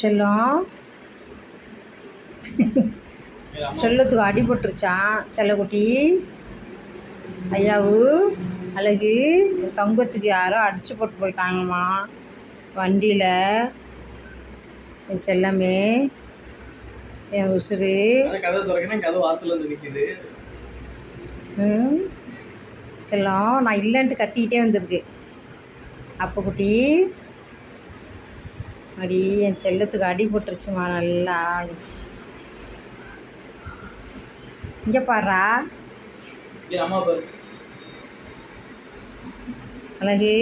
செல்லம் செல்லத்துக்கு அடிபட்டுருச்சான். செல்லக்குட்டி ஐயாவு அழகு என் தங்கத்துக்கு யாரோ அடிச்சு போட்டு போயிட்டாங்கம்மா வண்டியில். என் செல்லமே என் உசுரு. கதை திறக்கணும், கதை வாசல்ல வந்து நிற்கிது. செல்லம் நான் இல்லைன்ட்டு கத்திக்கிட்டே வந்திருக்கு. அப்போ குட்டி அடி என் செல்லத்துக்கு அடி போட்டுருச்சுமா நல்லா. இங்கே பாடுறா அம்மா பாரு அழகு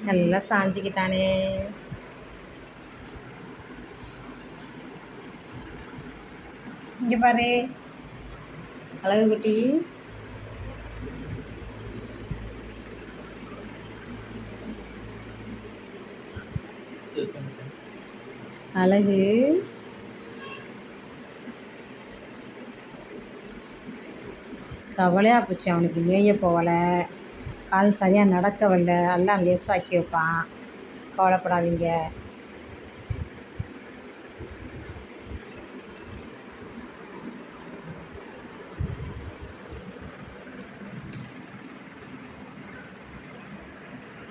நல்லா சாஞ்சிக்கிட்டானே. இங்கே பாரு அழகு குட்டி. அழகு கவலையாக போச்சு அவனுக்கு. மேய போகலை, கால் சரியாக நடக்க வரல, எல்லாம் லேசாக்கி வைப்பான். கவலைப்படாதீங்க.